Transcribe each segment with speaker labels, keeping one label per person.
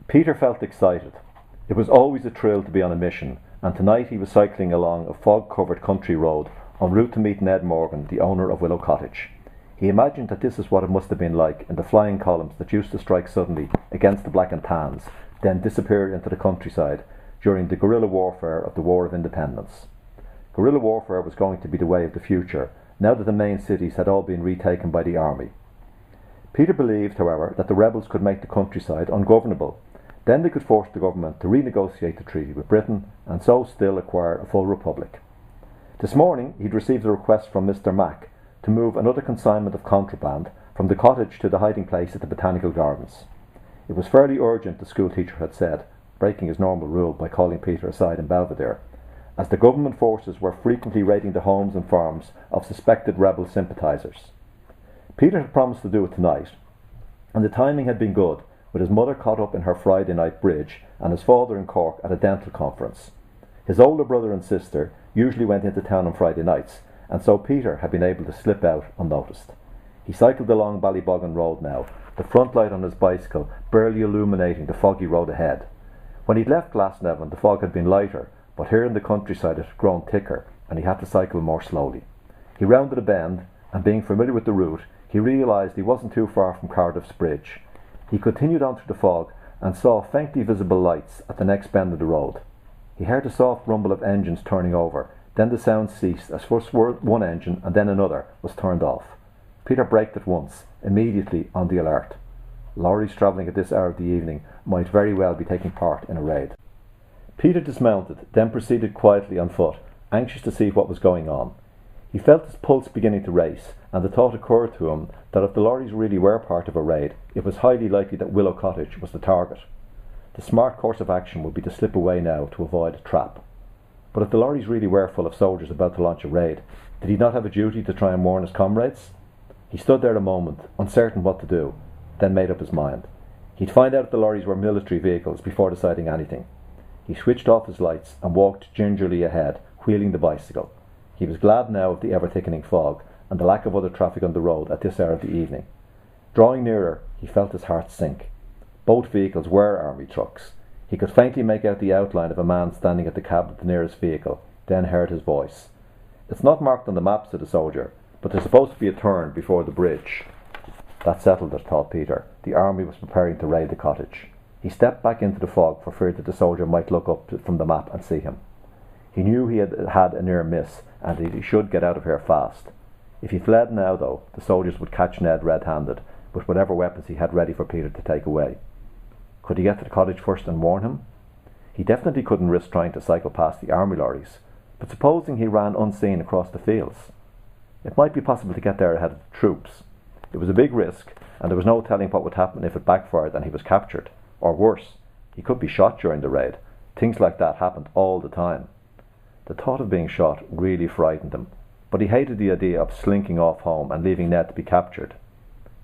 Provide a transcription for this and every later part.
Speaker 1: Peter felt excited. It was always a thrill to be on a mission, and tonight he was cycling along a fog-covered country road en route to meet Ned Morgan, the owner of Willow Cottage. He imagined that this is what it must have been like in the flying columns that used to strike suddenly against the Black and Tans, then disappear into the countryside during the guerrilla warfare of the War of Independence. Guerrilla warfare was going to be the way of the future, now that the main cities had all been retaken by the army. Peter believed, however, that the rebels could make the countryside ungovernable. Then they could force the government to renegotiate the treaty with Britain and so still acquire a full republic. This morning he'd received a request from Mr. Mack to move another consignment of contraband from the cottage to the hiding place at the Botanical Gardens. It was fairly urgent, the schoolteacher had said, breaking his normal rule by calling Peter aside in Belvedere, as the government forces were frequently raiding the homes and farms of suspected rebel sympathisers. Peter had promised to do it tonight, and the timing had been good, with his mother caught up in her Friday night bridge and his father in Cork at a dental conference. His older brother and sister usually went into town on Friday nights, and so Peter had been able to slip out unnoticed. He cycled along Ballybogan Road now, the front light on his bicycle barely illuminating the foggy road ahead. When he'd left Glasnevin, the fog had been lighter, but here in the countryside it had grown thicker, and he had to cycle more slowly. He rounded a bend, and being familiar with the route, he realised he wasn't too far from Cardiff's Bridge. He continued on through the fog and saw faintly visible lights at the next bend of the road. He heard a soft rumble of engines turning over, then the sound ceased as first one engine and then another was turned off. Peter braked at once, immediately on the alert. Lorries travelling at this hour of the evening might very well be taking part in a raid. Peter dismounted, then proceeded quietly on foot, anxious to see what was going on. He felt his pulse beginning to race, and the thought occurred to him that if the lorries really were part of a raid, it was highly likely that Willow Cottage was the target. The smart course of action would be to slip away now to avoid a trap. But if the lorries really were full of soldiers about to launch a raid, did he not have a duty to try and warn his comrades? He stood there a moment, uncertain what to do, then made up his mind. He'd find out if the lorries were military vehicles before deciding anything. He switched off his lights and walked gingerly ahead, wheeling the bicycle. He was glad now of the ever-thickening fog and the lack of other traffic on the road at this hour of the evening. Drawing nearer, he felt his heart sink. Both vehicles were army trucks. He could faintly make out the outline of a man standing at the cab of the nearest vehicle, then heard his voice. "It's not marked on the map," said the soldier, "but there's supposed to be a turn before the bridge." That settled it, thought Peter. The army was preparing to raid the cottage. He stepped back into the fog for fear that the soldier might look up from the map and see him. He knew he had had a near miss, and that he should get out of here fast. If he fled now, though, the soldiers would catch Ned red-handed, with whatever weapons he had ready for Peter to take away. Could he get to the cottage first and warn him? He definitely couldn't risk trying to cycle past the army lorries, but supposing he ran unseen across the fields? It might be possible to get there ahead of the troops. It was a big risk, and there was no telling what would happen if it backfired and he was captured. Or worse, he could be shot during the raid. Things like that happened all the time. The thought of being shot really frightened him, but he hated the idea of slinking off home and leaving Ned to be captured.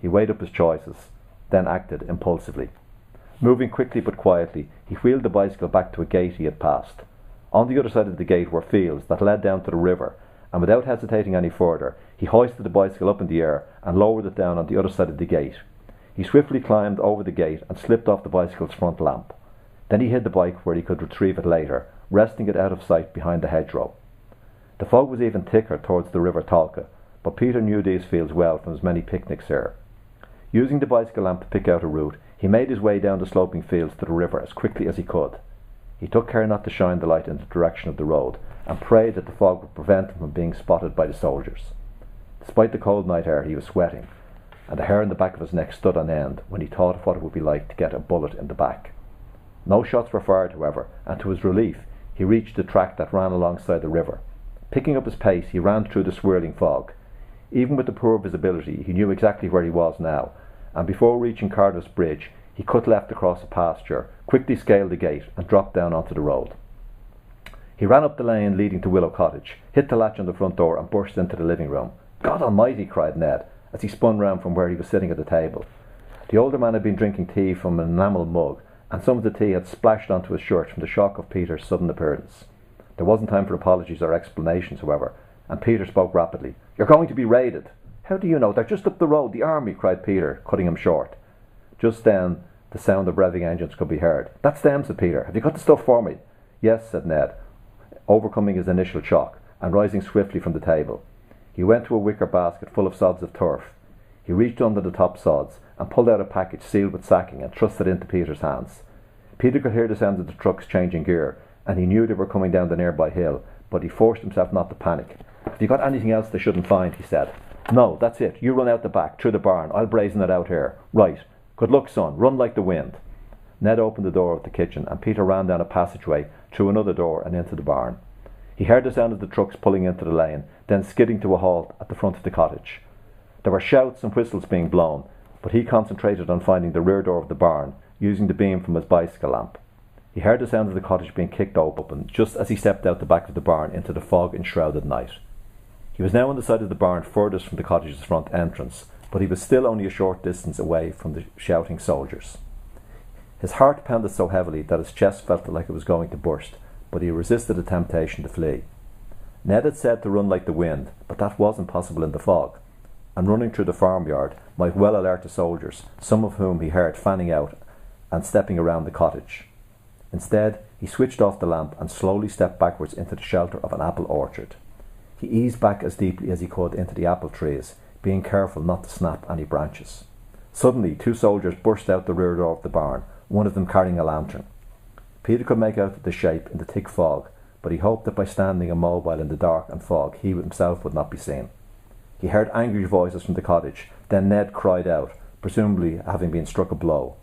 Speaker 1: He weighed up his choices, then acted impulsively. Moving quickly but quietly, he wheeled the bicycle back to a gate he had passed. On the other side of the gate were fields that led down to the river, and without hesitating any further, he hoisted the bicycle up in the air and lowered it down on the other side of the gate. He swiftly climbed over the gate and slipped off the bicycle's front lamp. Then he hid the bike where he could retrieve it later, resting it out of sight behind the hedgerow. The fog was even thicker towards the River Talca, but Peter knew these fields well from his many picnics here. Using the bicycle lamp to pick out a route, he made his way down the sloping fields to the river as quickly as he could. He took care not to shine the light in the direction of the road, and prayed that the fog would prevent him from being spotted by the soldiers. Despite the cold night air, he was sweating, and the hair on the back of his neck stood on end when he thought of what it would be like to get a bullet in the back. No shots were fired, however, and to his relief, he reached the track that ran alongside the river. Picking up his pace, he ran through the swirling fog. Even with the poor visibility, he knew exactly where he was now, and before reaching Cardiff's Bridge, he cut left across a pasture, quickly scaled the gate, and dropped down onto the road. He ran up the lane leading to Willow Cottage, hit the latch on the front door, and burst into the living room. "God Almighty!" cried Ned, as he spun round from where he was sitting at the table. The older man had been drinking tea from an enamel mug, and some of the tea had splashed onto his shirt from the shock of Peter's sudden appearance. There wasn't time for apologies or explanations, however, and Peter spoke rapidly. "You're going to be raided." "How do you know? They're just up the road, the army," cried Peter, cutting him short. Just then, the sound of revving engines could be heard. "That's them," said Peter. "Have you got the stuff for me?" "Yes," said Ned, overcoming his initial shock and rising swiftly from the table. He went to a wicker basket full of sods of turf. He reached under the top sods and pulled out a package sealed with sacking and thrust it into Peter's hands. Peter could hear the sound of the trucks changing gear, and he knew they were coming down the nearby hill, but he forced himself not to panic. "Have you got anything else they shouldn't find?" he said. "No, that's it. You run out the back, through the barn. I'll brazen it out here." "Right. Good luck, son. Run like the wind." Ned opened the door of the kitchen, and Peter ran down a passageway, through another door, and into the barn. He heard the sound of the trucks pulling into the lane, then skidding to a halt at the front of the cottage. There were shouts and whistles being blown, but he concentrated on finding the rear door of the barn, using the beam from his bicycle lamp. He heard the sound of the cottage being kicked open just as he stepped out the back of the barn into the fog-enshrouded night. He was now on the side of the barn furthest from the cottage's front entrance, but he was still only a short distance away from the shouting soldiers. His heart pounded so heavily that his chest felt like it was going to burst, but he resisted the temptation to flee. Ned had said to run like the wind, but that wasn't possible in the fog, and running through the farmyard might well alert the soldiers, some of whom he heard fanning out and stepping around the cottage. Instead, he switched off the lamp and slowly stepped backwards into the shelter of an apple orchard. He eased back as deeply as he could into the apple trees, being careful not to snap any branches. Suddenly, two soldiers burst out the rear door of the barn, one of them carrying a lantern. Peter could make out the shape in the thick fog, but he hoped that by standing immobile in the dark and fog, he himself would not be seen. He heard angry voices from the cottage, then Ned cried out, presumably having been struck a blow.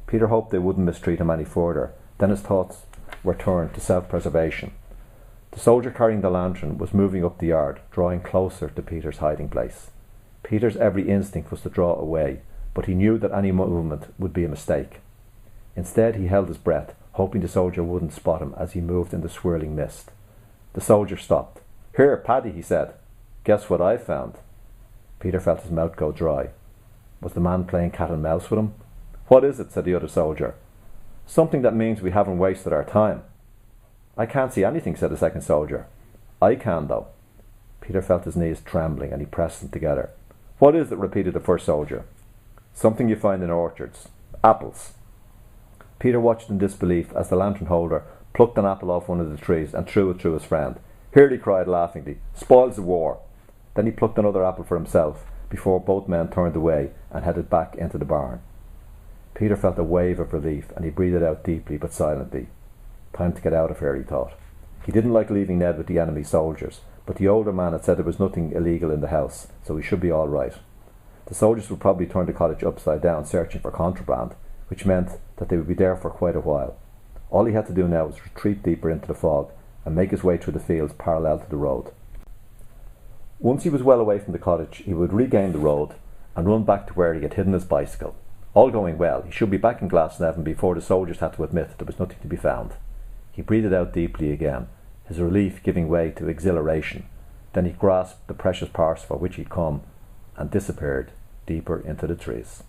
Speaker 1: Peter hoped they wouldn't mistreat him any further, then his thoughts were turned to self-preservation. The soldier carrying the lantern was moving up the yard, drawing closer to Peter's hiding place. Peter's every instinct was to draw away, but he knew that any movement would be a mistake. Instead, he held his breath, hoping the soldier wouldn't spot him as he moved in the swirling mist. The soldier stopped. "Here, Paddy," he said. "Guess what I found?" Peter felt his mouth go dry. Was the man playing cat and mouse with him? "What is it?" said the other soldier. "Something that means we haven't wasted our time." "I can't see anything," said the second soldier. "I can, though." Peter felt his knees trembling and he pressed them together. "What is it?" repeated the first soldier. "Something you find in orchards. Apples." Peter watched in disbelief as the lantern holder plucked an apple off one of the trees and threw it through his friend. "Here," he cried laughingly, "spoils the war." Then he plucked another apple for himself, before both men turned away and headed back into the barn. Peter felt a wave of relief and he breathed out deeply but silently. Time to get out of here, he thought. He didn't like leaving Ned with the enemy soldiers, but the older man had said there was nothing illegal in the house, so he should be all right. The soldiers would probably turn the cottage upside down searching for contraband, which meant that they would be there for quite a while. All he had to do now was retreat deeper into the fog and make his way through the fields parallel to the road. Once he was well away from the cottage, he would regain the road and run back to where he had hidden his bicycle. All going well, he should be back in Glasnevin before the soldiers had to admit there was nothing to be found. He breathed out deeply again, his relief giving way to exhilaration. Then he grasped the precious parcel for which he'd come and disappeared deeper into the trees.